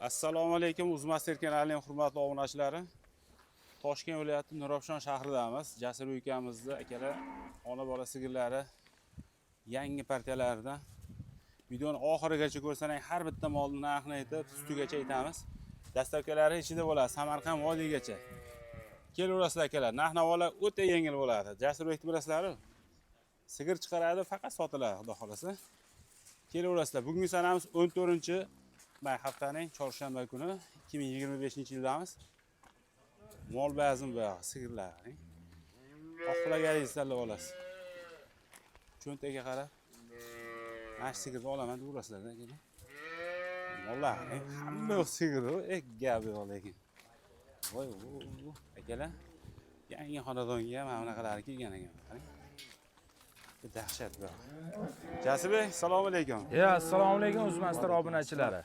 Assalomu alaykum, Uzmasir kanalining hurmatli obunachilari. Toshkent viloyati Nurafshon shahridamiz. Jasur ukamizni akalar ona bola sigirlari yangi partiyalaridan videoni oxirigacha ko'rsangiz har bitta molning narxini aytib, ustigacha aytamiz. Dastavkalari ichida bo'ladi, Samarqand vodiygacha. Kelaverasizlar akalar, narx-navolar o'ta yengil bo'ladi. Jasur bekni bilasizlar-ku. Sigir chiqaradi, faqat sotiladi, xudo xolasa. Kelaverasizlar. Bugungi sanamiz 14-may haftaning chorshanba kuni 2025-yildamiz. Mol bazm bu sigirlar. Xohlaganingizni tanlab olasiz. Cho'ntaga qarab. Mana shu sigirni olaman deb urasizlar-da keyin. Mollar, hamma sigir, gap yo'q lekin. Voy, akalar. Yangi xonadonga mana bunaqalari kelgan ekan. Dahshat bu. Jasibek, assalomu alaykum. Assalomu alaykum Uzmasir obunachilari.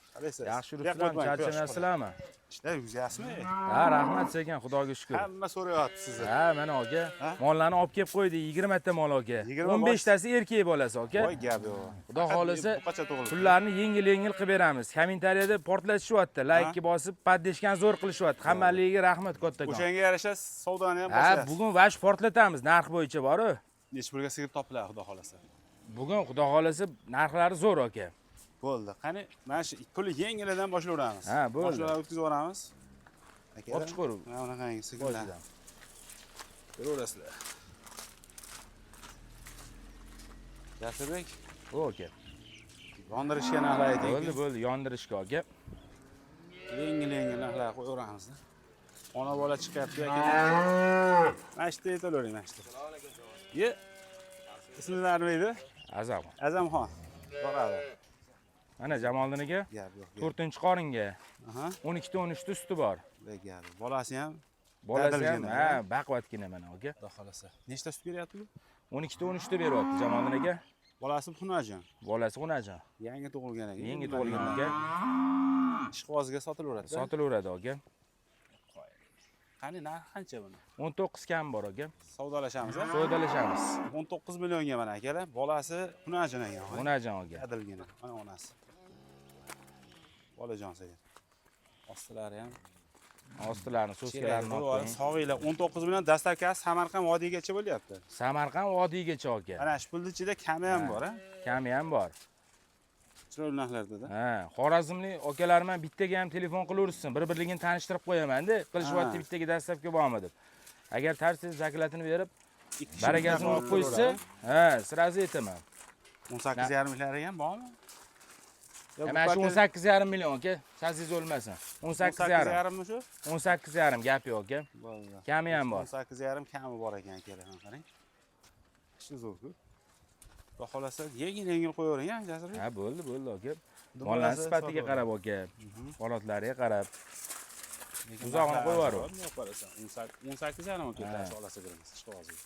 Yaxshi yuribsizlarmi? Charchamayapsizlarmi? Ishlar yuzyapsizmi? Ha, rahmat sekin, Xudoga shukr. Hamma so'rayapti sizni. Ha, mana aka. Mollarni olib kelib qo'ydik, 20 ta mol aka. 15 tasi erkak bolasi aka. Voy, gap yo'q. Xudo xolisa pullarni yengil-yengil qilib beramiz. Kommentariyada portlatishyapti, like bosib, paddeshgan zo'r qilishyapti. Hammaligiga rahmat kattakon. O'shanga yarasha savdoni ham boshlayapsiz. boshlayapsiz. Ha, bugun vash portlatamiz, narx bo'yicha bor-ku. Necha pulga sigir topiladi, xudo xolasa. Bugun xudo xolasa narxlari zo'r aka. Bo'ldi. Qani, mana shu puli yengilidan boshlayveramiz. Ha, bo'ldi. Boshlarni o'tkazib yuboramiz. Olib chiqaver. Mana bunaqangi sigirlar. Ko'raverasizlar. Jasurbek, Aka. yondirishga narxlar ayting. Bo'ldi, yondirishga aka. Yengil narxlar qo'yaveramiz. Ona bola chiqyapti aka. Mana shu aytavering, mana shu. Ye. Ismingiz nima edi? Azam. Azamxon. Boradi. Mana Jamoliddin aka. Gap yo'q. 4-qoringa. 12 ta 13 ta suti bor. Gap. Bolasi ham ham, baquvvatgina mana aka. Xudo xolasa. Nechta sut beryapti bu? 12 ta 13 ta beryapti Jamoliddin aka. Bolasi Xunajon. Bolasi Xunajon. Yangi tug'ilgan ekan. Yangi tug'ilgan aka. Ishqibozga sotilaveradi. Sotilaveradi aka. Qani narxi qancha buni? 19 kam bor aka. Savdolashamiz, ha? Savdolashamiz. 19 millionga mana akalar. Bolasi Xunajon ekan. Xunajon aka. Adilgina. Mana onasi. Bolajon sigir. Ostilari ham. Ostilarini, so'zlarini olib. Sog'inglar 19 million dastavkasi Samarqand vodiygacha bo'lyapti. Samarqand vodiygacha aka. Mana shu pulning ichida kami ham bor, ha? Kami ham bor. Chiroyli narxlarda-da. Ha, Xorazmlik akalarim ham bittaga ham telefon qilaversin, bir-birligini tanishtirib qo'yaman-da. Qilishyapti bittaga dastavka bormi deb. Agar tarsiz zaklatini berib, barakasini olib qo'ysa, ha, sirazi aytaman. 18,5 millionlari ham bormi? Mana shu 18,5 million aka, sazingiz o'lmasin. 18,5 mi shu? 18,5 gap yo'q aka. Bo'ldi. Kami ham bor. 18,5 kami bor ekan akalar, qarang. Shu zo'r-ku. Xudo xolasa yengil qo'yavering, ha, Jasur. Ha, bo'ldi aka. Mollar sifatiga qarab aka, holatlariga qarab. Uzog'ini qo'yib yuborib. 18,5 aka tash olasa kiramiz, ishqibozga.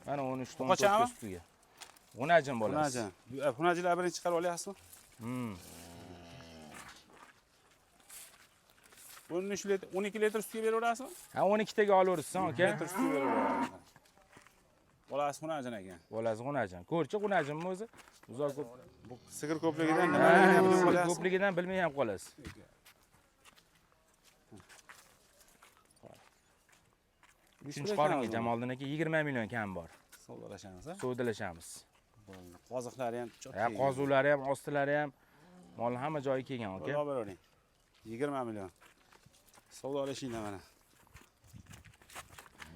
Mana 13 ton ustiga. Xunajon bolasi. Xunajonlar birinchi chiqarib olyapsizmi? 12 litr sutga beraverasizmi? Ha, 12 taga olaversin aka. Litr sutga beraverasiz. Bolasi Xunajon ekan. Bolasi Xunajon. Ko'rchi Xunajonmi o'zi? Uzoq ko'p. Bu sigir ko'pligidan nimaligini bilib qolasiz. Ko'pligidan bilmay ham qolasiz. Uchinchi qoringa Jamoliddin aka 20 million kam bor. Savdolashamiz, ha? Savdolashamiz. Bo'ldi. Qoziqlari ham cho'q. Ha, qozuvlari ham, ostilari ham, mol hamma joyi kelgan aka. Xudo bering. 20 million. Savdolashinglar mana.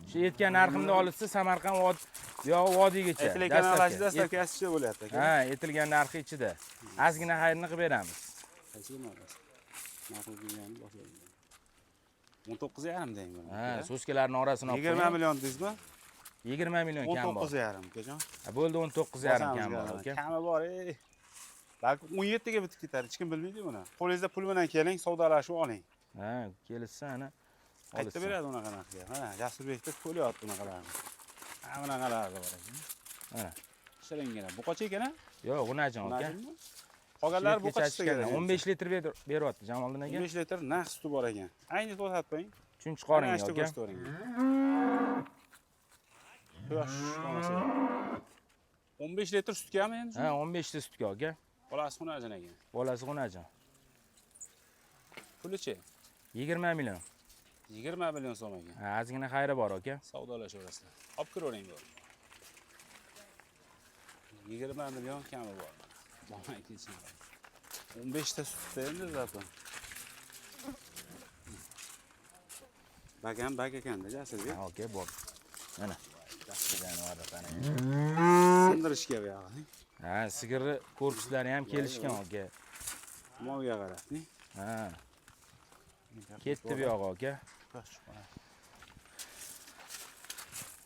Shu aytgan narximni olsa Samarqand vodiygacha. Aytilgan narxi dastavkasi ichida bo'lyapti aka. Ha, aytilgan narxi ichida. Ozgina xayrni qilib beramiz. Qaysi narx? Narxi bilgan boshlaydi. 19,5 deng buni. Ha, so'zkalarning orasini olib 20 million deysizmi? 20 million kam bor. 19,5 akajon. Ha, bo'ldi 19,5 kam bor aka. Kami bor, balki 17 ga bitib ketar, hech kim bilmaydi buni. Qo'lingizda pul bilan keling, savdolashib oling. Ha, kelsa ana. Qayerda beradi unaqa narxga? Ha, Jasurbekda to'lyapti unaqalarni. Ha, bunaqalar bor ekan. Mana. Shiringina. Bu qancha ekan? Yo'q, Xunajon aka. Qolganlar bu qancha ekan? 15 litr beryapti Jamoliddin aka. 15 litr naq suti bor ekan. Ayni to'xtatib qo'ying. 3-qoringa aka. Quyosh olmasa. 15 litr sutgami endi? Ha, 15 ta sutga aka. Bolasi Xunajon ekan. Bolasi Xunajon. Pulichi? 20 million. 20 million so'm ekan. Ha, ozgina xayri bor aka. Savdolashaverasizlar. Olib kiravering bu. 20 million kami bor. Bo'lmay ketsin. 15 ta sutda endi zaten. Bagan bak ekanda Jasurga. Ha, aka, bor. Mana. Yaxshi jonivorlar qani. Sindirishga bu yog'i. Ha, sigirni korpuslari ham kelishgan aka. Molga qarab, Ha. Ketdi bu yog'i aka.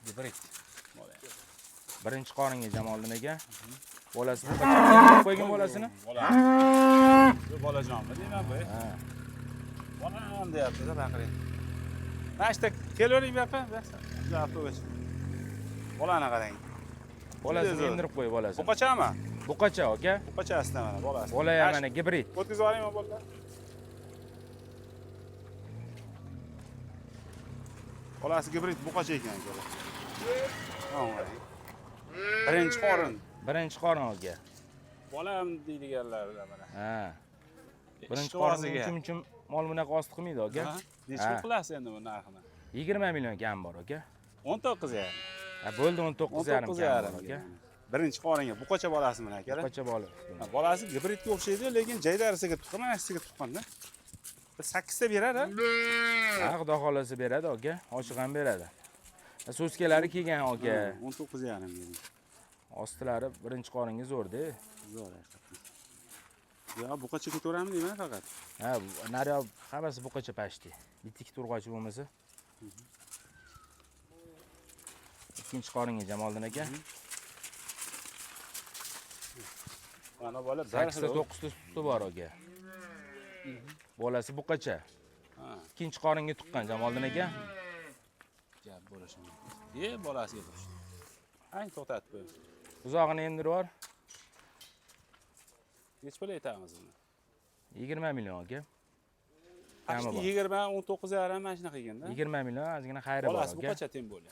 Gibrid. Birinchi qoringa Jamoliddin aka. Bolasi bu qachon qo'ygan bolasini? Bu bolajonmi deyman bu. Ha. Bolam deyapti-da baqiring. Mana ishda kelavering bu yoqqa. Javob qo'yish. Bolani qarang. Bolasini emdirib qo'y bolasini. Buqachami? Buqacha aka. Buqachasida mana bolasi. Bola ham mana gibrid. O'tkazib yuboraymi bolalar? Bolasi gibrid buqacha ekan aka. Birinchi qorin. Birinchi qorin aka. Bolam deydiganlarda mana. Ha. Birinchi qoringa chum-chum mol bunaqa osti qilmaydi aka. Necha qilasiz endi bu narxini? 20 million kam bor aka. 19 yarim. Ha, bo'ldi 19,5 kam bor aka. Birinchi qoringa buqacha bolasi mana aka. Buqacha bola. Bolasi gibridga o'xshaydi, lekin jaydarisiga tuqqan, anasiga tuqqanda. 8 ta beradi. Ha, xudo xolasa beradi aka. Ochiq ham beradi. So'skalari kelgan aka. 19 yarim bering. Ostilari birinchi qoringa zo'rda. Zo'r haqiqatan. Yo, buqacha ketaveramiz deyman faqat. Ha, naryo hammasi buqacha pashti. Bitta ikki turg'ochi bo'lmasa. Ikkinchi qoringa Jamoliddin aka. Mana bola 8 ta 9 ta suti bor aka. Bolasi buqacha. Ha, Ikkinchi qoringa tuqqan Jamoliddin aka. gap bo'lishi mumkin. Bolasiga qo'shdi. Ay, to'xtatib qo'y. Uzog'ini emdirib yubor. Nech pul aytamiz buni? 20 million aka. Qachon 20, 19 yarim mana shunaqa ekanda. 20 million ozgina xayri bor Bolasi aka. buqacha teng bo'ldi.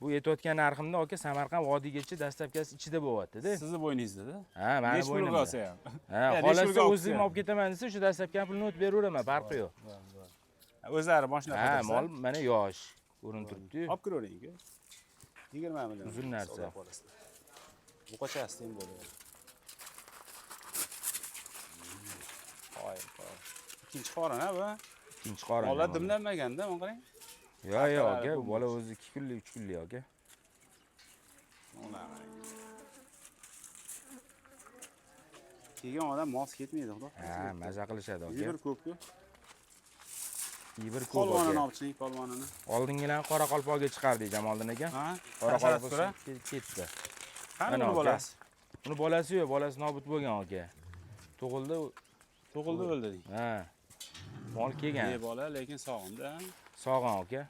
Bu yetayotgan narximda aka Samarqand vodiygacha dastlabkasi ichida bo'lyapti-da. Sizni bo'yningizda-da. Ha, mana Nech pul bo'ynimda. olsa ham. Ha, xolasi o'zim olib ketaman desa, o'sha dastlabki pulni o'tib beraveraman, farqi yo'q. O'zlari boshqa Ha, mol mana yosh ko'rinib turibdi. olib kiravering. 20 million. Uzun narsa. Buqachasi teng bo'ldi. Qo'y. Ikkinchi qorin ha bu. Ikkinchi qorin. Bola dimlanmaganda, mana qarang. Yo'q aka, bola o'zi 2 kunlik, 3 kunlik aka. Mana qarang. Kelgan odam mos ketmaydi, xudo. Ha, maza qilishadi aka. Bir ko'p-ku. Bir ko'p Polvonini aka. olib chiqing, polvonini. Oldingilarni Qoraqalpoqga chiqardik Jamoliddin aka. Ha? Qoraqalpoq ketdi. Qani Mana uni aka. bolasi? Uni bolasi yo'q, bolasi nobud bo'lgan aka. Tug'ildi. O'ldi deng. Ha. Mol kelgan. Bola lekin sog'indi. Sog'on aka.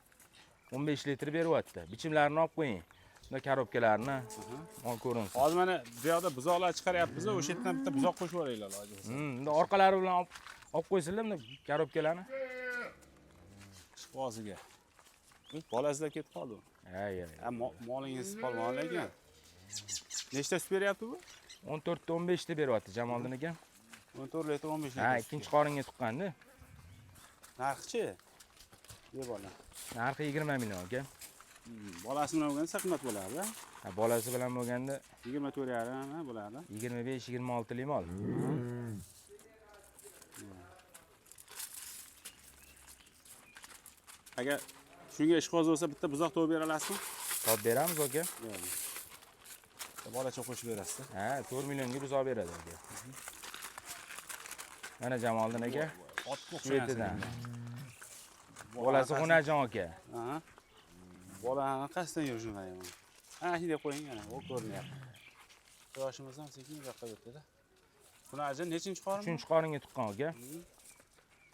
15 litr beryapti. Bichimlarini olib qo'ying. Bunda korobkalarni mol ko'rinsin. Hozir mana bu yoqda buzoqlar chiqaryapmiz, o'sha yerdan bitta buzoq qo'shib yuboraylar iloji bo'lsa. Bunda orqalari bilan olib qo'ysinlar bunda korobkalarni. Ishqoziga. Bolasizlar ketib qoldi. Ay. Ha, molingiz polvon lekin. Nechta sut beryapti bu? 14 ta 15 ta beryapti Jamoliddin aka. 14 litr 15 litr. Ha, ikkinchi qoringa tuqqanda. Narxi-chi? Bola. Narxi 20 million aka. Bolasi bilan bo'lganda qimmat bo'ladi. Ha, bolasi bilan bo'lganda 24 yarim bo'ladi. 25-26 lik mol. Agar shunga ishqoz bo'lsa bitta buzoq topib bera olasizmi? Topib beramiz aka. Bolacha qo'shib berasiz. Ha, 4 millionga buzoq beradi aka. Mana Jamoliddin aka. Otga Shvetidan. Bolasi Xunajon aka. Ha. Bolani qasdan yurishmayman. Ha, shunday qo'ying ana, u ko'rinyapti. Yoshimiz ham sekin yoqqa o'tdi-da. Xunajon nechinchi qorin? 3-chi qoringa tuqqan aka.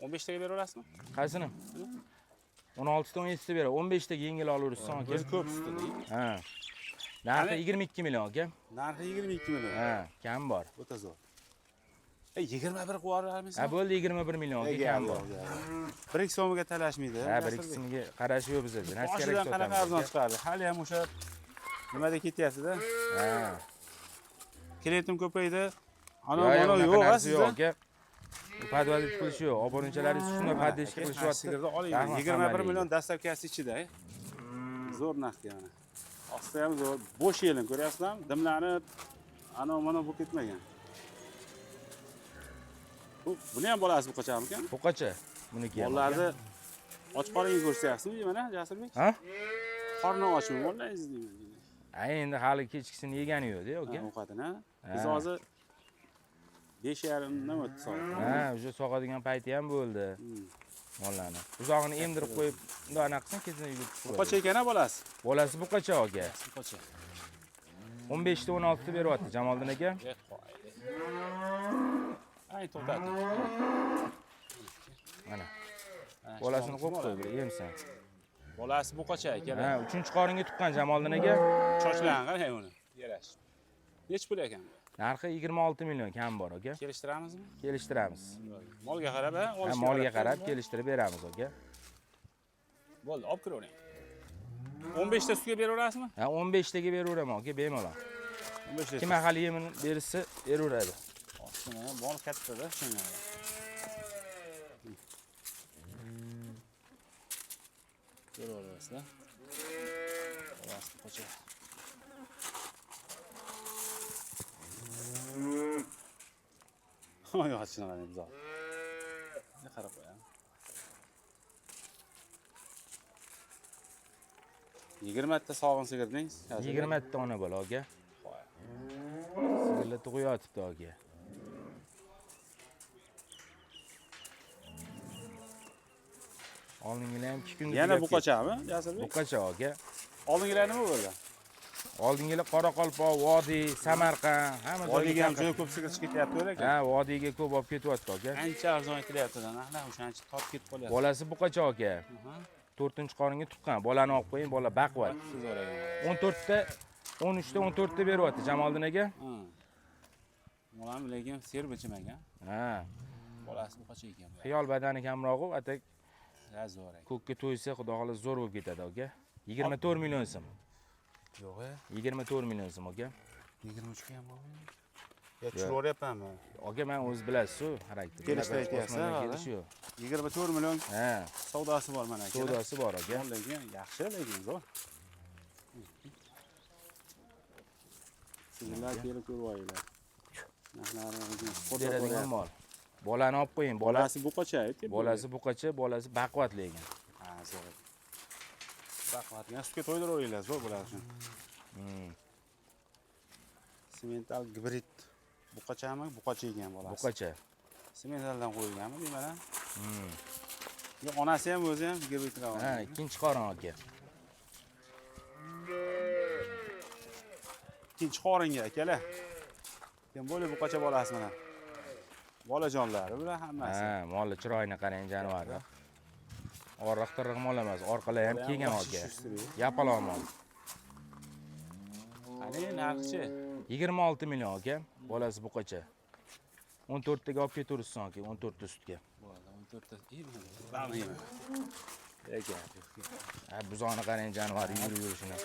15 taga bera olasizmi? Qaysini? 16 ta 17 ta beradi. 15 taga yengil olaversan aka. Biz ko'p sutdi. Ha. Narxi 22 million aka. Narxi 22 million. Ha, kam bor. O'ta zo'r. 21 qo'yarmiz. Ha, bo'ldi 21 million aka kam bor. 1 so'miga talashmaydi. Ha, 1-2 so'mga qarashi yo'q bizda. Nasi kerak Boshidan qanaqa arzon chiqardi? Hali ham o'sha nimada ketyapti-da. Ha. Klientim ko'paydi. Ana Yo'q, bola yo'q yo'q narsa yo'q sizda. aka. Podvodiy qilish yo'q. Obunachalaringiz shunday poddeshka qilishyapti. Sigirni oling. Rahmat, 21 hammaga. million dastlabkasi ichida. Zo'r narxga mana. Osti ham zo'r. Bo'sh yelim ko'ryapsizlarmi? Dimlanib, ana mana bu ketmagan. Buni ham bolasi bu qachonmikan? Buqacha. Buniki ham. Bolalarni och qoringa ko'rsatyapsizmi mana Jasurbek? Ha? Qorni ochmi bolangiz deyman. Endi hali kechkisini yegani yo'q-da, aka. Ovqatini. Biz hozir 5:30 dan o'tdi soat. Ha, o'sha sog'adigan payti ham bo'ldi. Mollarni. Uzog'ini emdirib qo'yib, bunday anaqa qilsin, keyin yugurib qo'yadi. Buqacha ekan bolasi. Bolasi buqacha aka. Buqacha. 15 ta 16 ta beryapti Jamoliddin aka. Ay to'xtatdi. Mana. Bolasini qo'yib qo'y, bir yemsan. Bolasi buqacha ekan. Ha, 3-qoringa tuqqan Jamoliddin aka. Chochlangan qarang uni. Yarash. Nech pul ekan bu? Narxi 26 million kam bor aka. Kelishtiramizmi? Kelishtiramiz. Molga qarab, ha? Ha, molga qarab kelishtirib beramiz aka. Bo'ldi, olib kiravering. 15 ta sutga beraverasizmi? Ha, 15 taga beraveraman aka, bemalol. 15 ta. Kim mahal yemini bersa beraveradi. Ostini bol kattada shunga. Ko'raverasizlar. Bolasi qocha. Oy, yaxshi qarang biz. Ne qarab qo'yam. 20 ta sog'in sigirdingiz? 20 ta ona bola aka. Sigirlar tug'yotibdi aka. Oldingilar ham 2 kunga. Yana buqachami? Jasurbek. Buqacha aka. Oldingilar nima bo'ldi? Oldingilar Qoraqalpoq, Vodiy, Samarqand, hamma Vodiyga ham juda ko'p sigir chiqib ketyapti ekan. Ha, Vodiyga ko'p olib ketyapti aka. Ancha arzon aytilyapti-da, narxlar o'shancha tortib ketib qolyapti. Bolasi buqacha aka. 4-qoringa tuqqan. Bolani olib qo'ying, bola baquvvat. 14 ta 13 ta 14 ta beryapti Jamoliddin aka. Bolam lekin ser bichimagan. Ha. Bolasi buqacha ekan. Xiyol badani kamroq, atak Zo'r ekan. ko'kka to'ysa, xudo xolos zo'r bo'lib ketadi aka. 24 million so'm. Yo'q-a. 24 million so'm aka. 23 ga ham bormi? Yo, tushiryapmanmi? Aka, men o'z bilasiz-ku, xarakter. Kelishda aytyapsiz, Kelish yo'q. 24 million Ha, savdosi bor mana aka. savdosi bor aka. Lekin yaxshi, lekin zo'r. Sizlar kelib ko'rib olinglar. Narxlari Beradigan mol. Bolani olib qo'ying, bolasi buqacha aytdi. Bolasi buqacha, bolasi baquvvat lekin. Ha, zo'r. Baquvvat. Sutga to'ydiraveringlar, zo'r bo'ladi shuni. Semental gibrid buqachami? Buqacha ekan bolasi. Buqacha. Sementaldan qo'yilganmi deyman-a? Yo, onasi ham o'zi ham gibridlar. Ha, 2-qorin aka. 2-qoringa akalar. Kim bo'lib buqacha bolasi mana. Bolajonlari bular hammasi. Ha, molni chiroyini qarang jonivorni. Oriq-tiriq mol emas, orqalari ham kelgan aka. Yapaloq mol. Qani narxi? 26 million aka, bolasi buqacha. 14 taga olib ketaversin aka, 14 ta sutga. Bo'ldi, 14 ta. Ba'mi. Aka. Ha, buzoni qarang jonivor yurishini.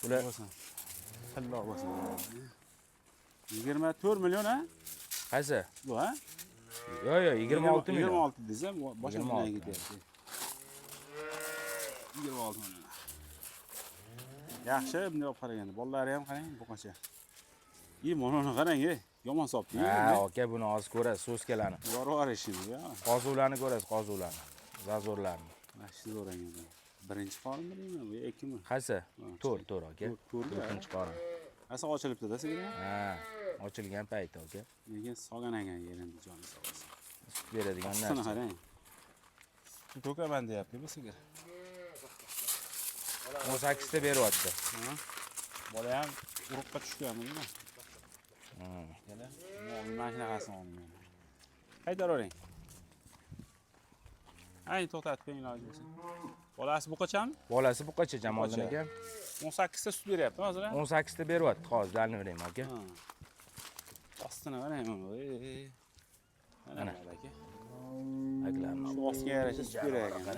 Bular bo'lsin. Alloh bo'lsin. 24 million ha? qaysi? Bu ha? Yo'q, yo'q, 26 million. 26 desam, boshqa joyga ketyapti. 26 million. Yaxshi, bunday olib qaraganda, bolalari ham qarang, buqacha. Mononi qarang, yomon sopdi. Ha, aka, buni hozir ko'rasiz, so'skalani. Yorib ya. Qozuvlarni ko'rasiz, qozuvlarni. Zazorlarni. Yaxshi zo'r ekan. Birinchi qorinmi deyman, bu ikkimi? Qaysi? 4 aka. 4-chi qorin. Asa ochilibdi-da sigir. Ha, ochilgan payti aka. Lekin sog'an ekan yerimni joni sog'asi. Sut beradigan Ostini narsa. qarang. To'kaman deyapti bu sigir. 18 ta beryapti. Bola ham urug'ga tushganmi deyman. Yana mana shunaqasini oldim. Qaytaravering. Ay, to'xtatib qo'ying iloji bo'lsa. Bolasi buqachami? Bolasi buqacha Jamoliddin aka. 18 ta sut beryapti hozir. 18 ta beryapti, hozir dalni beraymi aka. Ostini qarang. Mana aka. Aklarni. Shu ostiga yarasha sut berar ekan.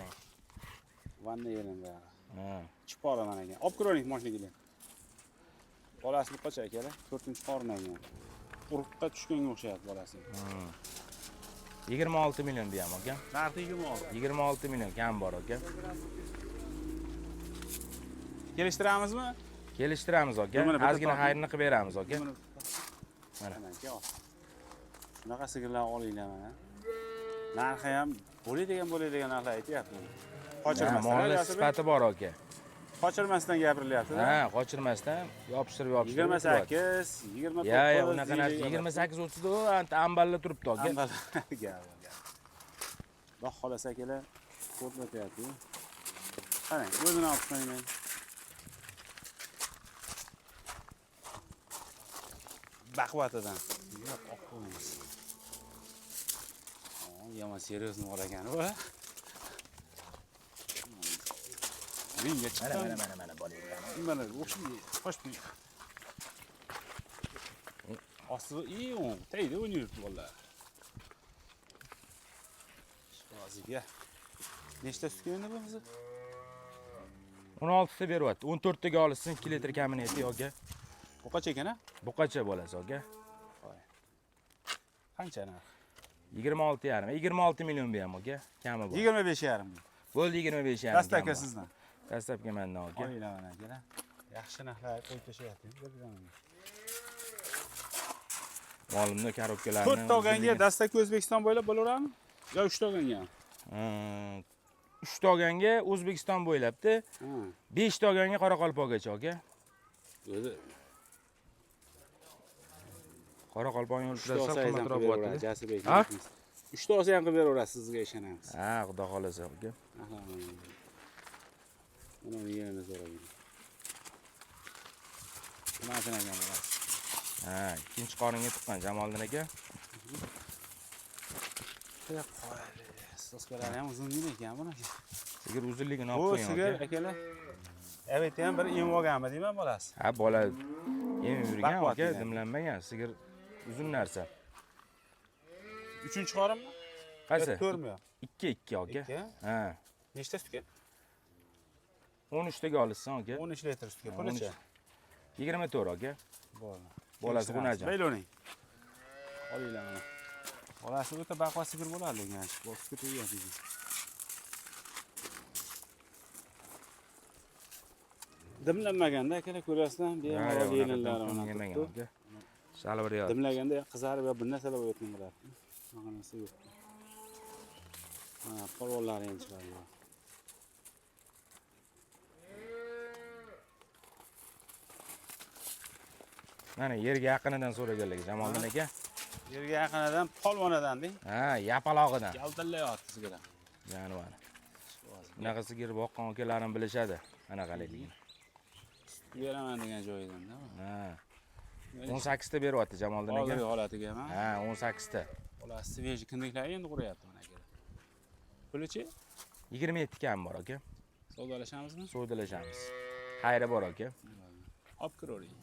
Vanna yerimda. Ha. Chiqoraman ekan. Olib kiravering mashinaga. Bolasi buqacha akalar, 4-qorin ekan. Urug'ga tushganga o'xshayapti bolasi. 26 million deyam aka. Narxi 26. 26 million kam bor aka. Kelishtiramizmi? Kelishtiramiz aka. Mana bitta Ozgina tortib- xayrini qilib beramiz aka. Mana aka. Shunaqa sigirlar olinglar mana. Narxi ham bo'ladigan narxlar aytyapti. Qochirmasdan, Molning Yosibek. sifati bor aka. Qochirmasdan gapirilyapti. Ha, qochirmasdan yopishtirib 28, 29. Ya, unaqa narsa 28 o'tdi u, amballa turibdi aka. Gap. Xudo xolasa akalar ko'rsatyapti. Qarang, o'zini olib qo'ying. Baquvvatidan. Yo'q, olib qo'yamiz. Yomon seryozni bor ekan u. Ringga chiqqan. Mana bo'laydi. Mana o'xshaydi. Qo'shmay. Osti o'ng, tayda o'ynayapti bolalar. Shoziga. Nechta sutga endi bu qizi? 16 ta beryapti. 14 taga olishsin 2 litr kamini ayting aka. Bu qancha ekan a? Buqacha bo'lasiz aka. Qancha narx? 26,5. 26 million berам aka. Kami bor. 25,5. Bo'ldi 25,5. Dastlabki sizdan. Dastlabki mendan aka. Olinglar mana akalar. Yaxshi narxlar qo'yib tashyapti. Molimni korobkalarni 4 ta olganga dastlabki O'zbekiston bo'ylab bo'laveradimi? Yo 3 ta olganga? 3 ta olganga O'zbekiston bo'ylabdi. 5 ta olganga Qoraqalpoqgacha aka. O'zi Qoraqalpoq yo'l 3 ta sal olsangiz ham qimmatroq qilib bo'lyapti. beraveradi, Jasibek. Ha? 3 ta olsa ham qilib beraverasiz, sizga ishonamiz. Ha, xudo xolasa aka. Buni yerini so'rayman. Nima qilagan bo'lasiz? Ha, ikkinchi qoringa tuqqan Jamoliddin aka. Soskalar ham uzun ekan buni. Sigir uzunligini olib Bu qo'ying sigir aka. akalar. Evet ham bir em olganmi deyman bolasi. Ha, bola emib yurgan Baquvvat aka, degan. dimlanmagan sigir uzun narsa. 3-chi qorinmi? Qaysi? 4mi? 2 aka. Ikki? Ha. Nechta sutga? 13 taga olishsin aka. 13 litr sutga. Pulcha? 24 aka. Bo'ldi. Bolasi xunajon. Bayloning. Olinglar mana. Bolasi o'ta baquvvat sigir bo'ladi lekin. Bosib ketaveradi. Dimlanmaganda akalar ko'rasizlar, bemalol yelinlari mana yemagan turibdi. aka. Shalvar yo'q. Dimlaganda qizarib bir narsalar bo'layotgan bo'ladi. Bunaqa narsa yo'q. Mana polvonlari ham chiqadi. Mana yerga yaqinidan so'raganlar Jamoliddin aka. Yerga yaqinidan polvonadan deng. Ha, yapalog'idan. Yaltillayapti sigir. Jonivor. Bunaqa sigir boqqan akalarim bilishadi. Anaqaligini. Beraman degan joyidan-da. Ha. 18 ta beryapti Jamoliddin aka. Hozirgi holatiga ham. Ha, 18 ta. Bolasi sveji kindiklari endi quryapti mana aka. Pulichi? 27 kam bor aka. Savdolashamizmi? Savdolashamiz. Xayri bor aka. Olib kiravering.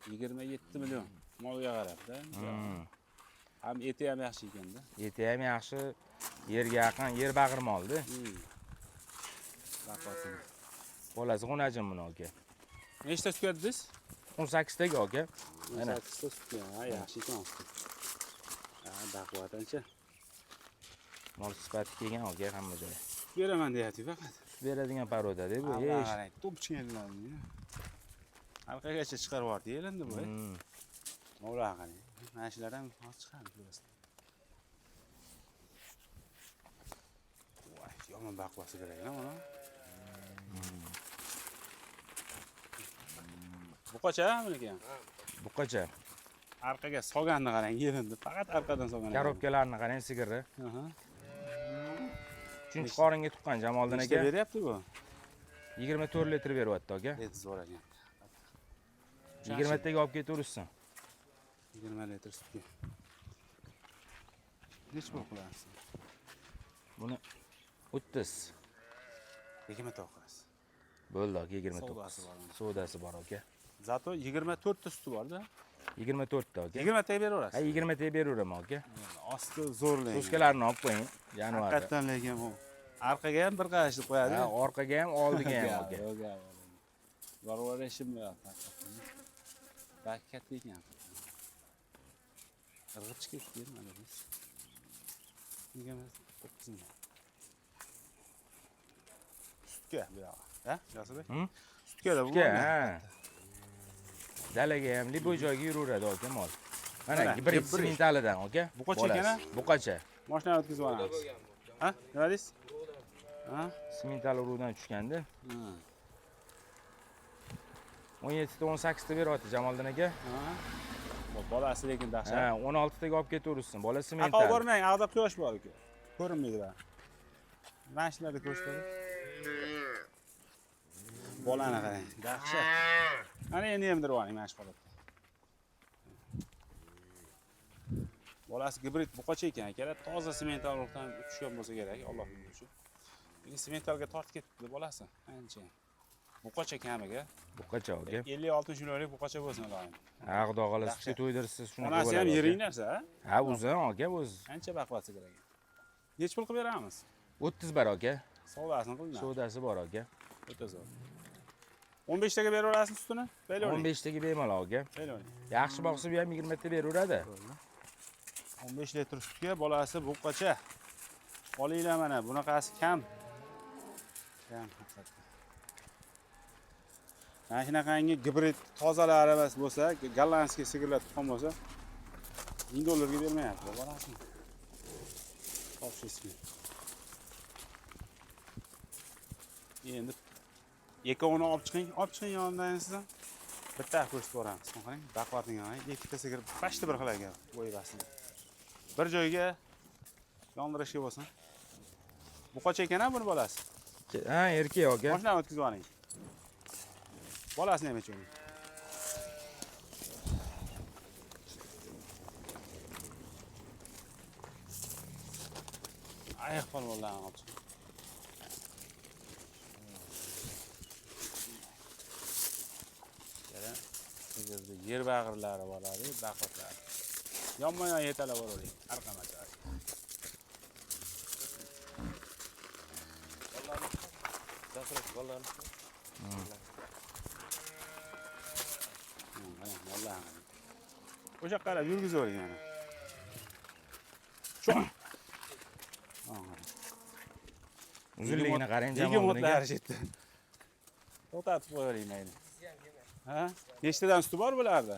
27 million. Molga qarab-da. Ham eti ham yaxshi ekanda. Eti ham yaxshi, yerga yaqin, yer bag'irmoldi. Baqvatini. Bolasi xunajin buni aka. Nechta sut dedingiz? 18 taga aka. Mana 18 ta sut. Ha, yaxshi ekan. Ha, baqvatancha. mol sifati kelgan aka hamma joyi. Beraman deyapti faqat. Beradigan paroda-da bu. Qarang, to'pchiganlarni. Halqagacha chiqarib yubordi endi bu. Mo'la qarang. Mana shular ham hozir chiqadi ko'rasizlar. Voy, yomon baqvasi kerak-a mana. Bu qacha buniki ham? Buqacha. Arqaga solganni qarang, yerindi. Faqat arqadan solgan. Korobkalarni qarang sigirni. Aha. 3-chi qoringa tuqqan Jamoliddin Nechta aka. beryapti bu? 24 litr beryapti aka. Etiz bor ekan. 20 taga olib ketaversin. 20 litr sutga. Nech pul qilasiz? Buni 30. 20 ta qilasiz. Bo'ldi aka 29. Savdosi bor. Savdosi bor aka. Zato 24 ta suti bor-da. 24 ta aka. 20 taga beraverasiz. Ha 20 taga beraveraman aka. Osti zo'rlang. Do'skalarni olib qo'ying. Januarda. Haqiqatan lekin bu arqaga ham bir qarashib qo'yadi. Ha, orqaga ham, oldiga ham aka. Barvar ishim yo'q. Bak katta ekan. Irg'ich ketdi mana biz. Nigamiz 9 million. Sutga bu yoq. Ha? Jasibek? Sutga-da bu. Ha. Dalaga ham, liboy joyga yuraveradi aka mol. Mana gibrid sementalidan aka. Buqacha ekan-a? Buqacha. Mashina o'tkazib olamiz. Ha? Nima deysiz? Ha? Semental urug'dan tushganda. 17 ta 18 ta beryapti Jamoliddin aka. Ha. Bolasi lekin dahshat. Ha, 16 taga olib ketaversin. Bola Aqo semental. bormang, ag'da quyosh bor ekan. Ko'rinmaydi bu. Mashinalarda ko'rsatadi. Bolani qarang, dahshat. Ana endi emdirib oling mana shu holatda. Bolasi gibrid buqacha ekan akalar, toza semental urug'dan tushgan bo'lsa kerak, Alloh bilsin. Lekin sementalga tortib ketdi bolasi. Ancha. Buqacha kamiga. Buqacha aka. 50-60 kilolik buqacha bo'lsin ilohim. Ha, xudo xohlasa sizga to'ydirsiz shuni. Onasi ham yirik narsa, ha? Ha, o'zi aka, o'zi. Ancha baquvvat sigir ekan. Nech pul qilib beramiz? 30 bar aka. Savdosini qiling. Savdosi bor aka. O'ta zo'r. 15 taga beraverasiz ustini? Bayloning. 15 taga bemalol aka. Bayloning. Yaxshi boqsa bu ham 20 ta beraveradi. 15 litr sutga bolasi buqacha. Olinglar mana, bunaqasi kam. Kam haqiqatdan. Mana shunaqangi gibrid tozalari emas bo'lsa, gollandskiy sigirlar tuqqan bo'lsa, $1000 ga bermayapti bolasini. Topshirsin. Endi ikkovini olib chiqing yonidan sizdan. Bitta ko'rsatib boramiz. Qarang, baquvvatning qarang, ikkita sigir pashti bir xil ekan bo'ybasini. Bir joyga yondirishga bo'lsin. Buqacha ekan-a buni bolasi. Ha, erkak aka. Mashina o'tkazib oling. Bolasini ham eching. Ayiq polvonlarni olib chiq. Yana sigirni yer bag'irlari bo'ladi, baqotlari. Yonma-yon yetalab boravering, arqamacha. O'sha qarab yurgizavering yana. Uzunligini qarang Jamoliddin Jamoliddin aka. jetdi. To'xtatib qo'yavering mayli. Ha? Nechtadan suti bor bularda?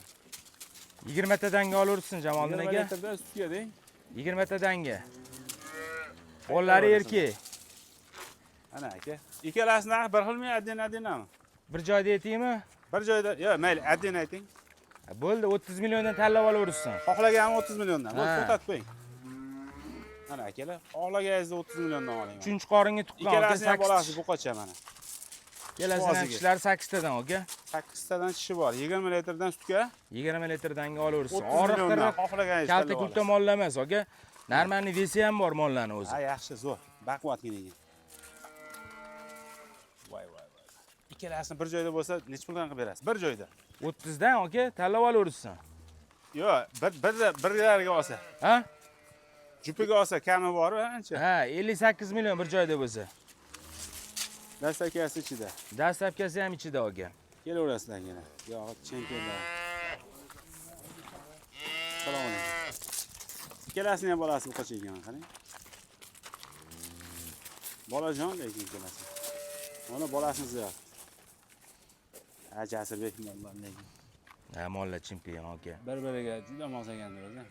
20 tadanga olaversin Jamoliddin 20 aka. litrdan sutga deng. 20 tadanga. Qo'llari erkak. Ana aka. Ikkalasi narx bir xilmi, adden-addenami? Bir joyda aytaymi? Bir joyda, yo, mayli, adden ayting. Bo'ldi, 30 milliondan tanlab olaversin. Xohlaganim 30 milliondan. Bo'ldi, Ha. to'xtatib qo'ying. Ana akalar, xohlaganingizni 30 milliondan oling. 3 qoringa tuqqan aka Ikkalasi ham bolasi 8. buqacha mana. Ikkalasining tishlari 8 tadan aka. 8 tadan tishi bor. 20 litrdan sutga 20 litrdan olaversin. 30 milliondan Oriqtirib xohlaganingizni kalta tanlab kulta olasiz. mollar emas aka. Normalniy vesi ham bor mollarning o'zi. Ha, yaxshi, zo'r. Baquvvatgina ekan. Voy. Ikkalasini bir joyda bo'lsa, nech puldan qilib berasiz? Bir joyda. 30 dan aka, tanlab olaversin. Yo, birlariga olsa. Ha? Jupiga olsa kami bormi ancha? Ha, 58 million bir joyda bo'lsa. Dastakasi ichida. Dastlabkasi ham ichida aka. Kelaverasizlar yana. Yo, chempionlar. Salom alaykum. Ikkalasini ham bolasi buqacha ekan, qarang. Bolajon lekin ikkalasi. Mana bolasini ziyod. Ha, Jasurbek mollar lekin. Ha, mollar chempion aka. Bir-biriga juda mos ekan o'zi.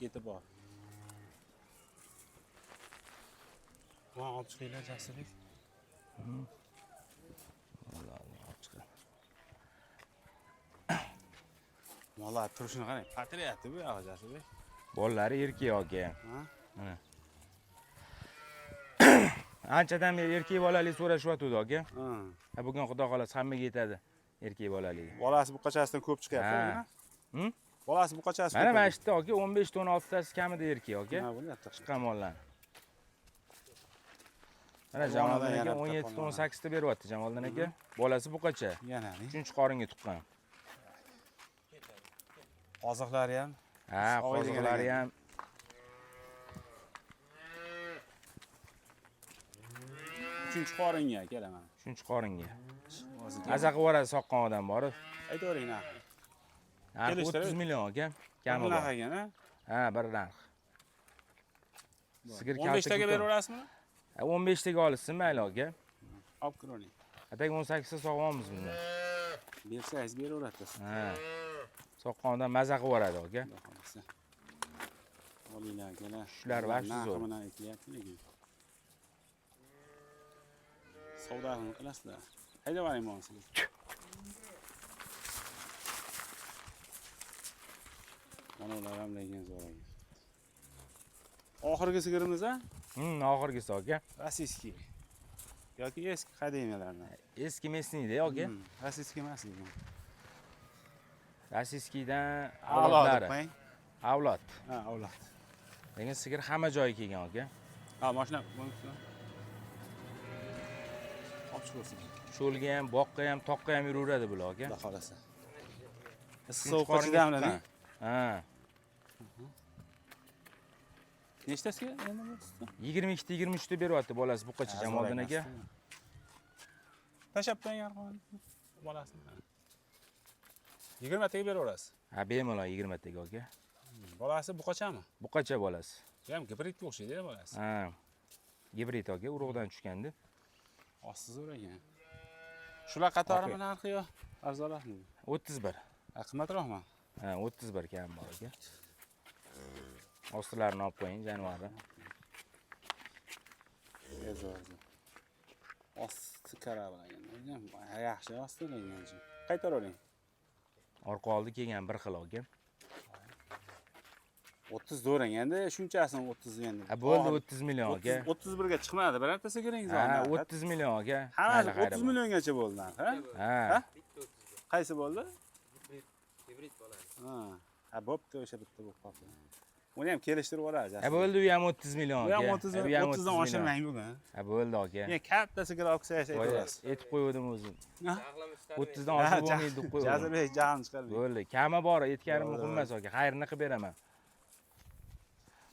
Yetib bor. Mana olib chiqinglar Jasurbek. Mollar turishini qarang, patiryapti bu yoq Jasurbek. Bollari erkak aka. Ha? Mana. Anchadan beri erkak bolali so'rashyapti aka. Ha, bugun xudo xolasa hammaga yetadi erkak bolali. Bolasi buqachasidan ko'p chiqyapti, Ha. mana. Bolasi buqachasi Mana mana shu yerda aka 15 ta 16 tasi kamida erkak aka. Ha, bo'lyapti. Chiqqan mollar. Mana Jamoliddin aka 17 ta 18 ta beryapti Jamoliddin aka. Bolasi buqacha. Yana. 3 qoringa tuqqan. Qoziqlari ham. Ha, qoziqlari ham. Uchinchi qoringa kelaman. 3 qoringa. Aza qilib yuboradi soqqon odam bor. Aytavering narx. Narxi 30 million aka. Kami Narx bor. ekan, ha? Ha, bir narx. Sigir 15 taga beraverasizmi? 15 taga olishsin mayli aka. Olib kiravering. Atag 18 ta sog'amiz bundan. Bersangiz beraverasiz. Ha. Soqqondan maza qilib yuboradi aka. Xudo xolasa. Olinglar akalar. Shular vaqti zo'r. Narxini aytyapti lekin. Savdosini qilasizlar. Haydab yuboring mana sizlar. Mana ular ham lekin zo'r ekan. Oxirgi sigirimiz a? Oxirgisi aka. Rossiyskiy. Yoki eski qadimiyalardan. Eski mesniyda aka. Rossiyskiy emas lekin. Rossiyskiydan Avlodlari. avlodlari. Avlod. Ha, avlod. Lekin sigir hamma joyi kelgan aka. Ha, mashina bo'libdi. Olib chiqaversin. Cho'lga ham, boqqa ham, toqqa ham yuraveradi bular aka. Xudo xolasa. Sovuqqa chidamli. Ha. Nechtasiga endi bu? 22 ta 23 ta beryapti bolasi buqacha Jamoliddin aka. Tashabdan yarqon bolasini. 20 taga beraverasiz. Ha, bemalol 20 taga aka. Bolasi buqachami? Buqacha bolasi. Ham gibridga o'xshaydi bolasi. Ha. Gibrid aka, urug'dan tushgandi. Osti zo'r ekan. Shular qatorimi narxi yo arzonroqmi? 31. Ha, qimmatroqmi? Ha, 31 kam bor aka. Ostilarini olib qo'ying, jonivorni. Zo'r. Osti kara bilan. Yaxshi osti deganchi. Qaytaravering. Orqa oldi kelgan bir xil aka. 30 zo'rang endi shunchasini 30 endi. Ha, bo'ldi 30 million aka. 31 ga chiqmadi, birorta sigiringiz Ha, 30 million aka. Hammasi 30 milliongacha bo'ldi, ha? Ha. Qaysi bo'ldi? Hibrid bo'ladi. Ha, bo'pti, o'sha bitta bo'lib qoldi. Uni ham kelishtirib olasiz. Ha, bo'ldi, u ham 30 million Bu aka. ham 30 dan oshirmang bugun. Ha, bo'ldi aka. Men katta sigir olib kelsangiz aytasiz. Aytib qo'ydim o'zim. Ha? 30 dan oshib bo'lmaydi deb qo'ydim. Jazibek jahlim chiqardi. Bo'ldi. Kami bor, aytganim muhim emas aka. Xayrini qilib beraman.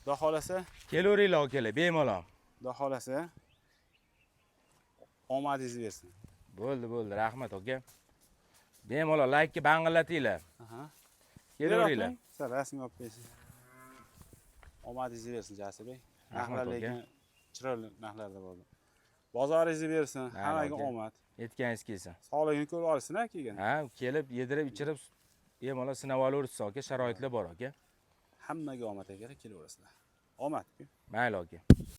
Xudo xolasa, Kelaveringlar akalar, bemalol. Xudo xolasa omadingizni bersin. Bo'ldi, rahmat aka. Bemalol like bang'illatinglar. Aha. Kelaveringlar. Siz rasmiy olib bersiz. Omadingizni bersin Jasirbek. Rahmat Narxlar aka. lekin chiroyli narxlarda bo'ldi. Bozoringizni bersin, hammaga aka. omad. Aytganingiz kelsin. Sog'ligini ko'rib olsin-a kelgan. Ha, kelib, yedirib, ichirib, bemalol sinab olaversiz aka, sharoitlar bor aka. Hammaga omad aka, kelaverasizlar. Omad. Mayli aka.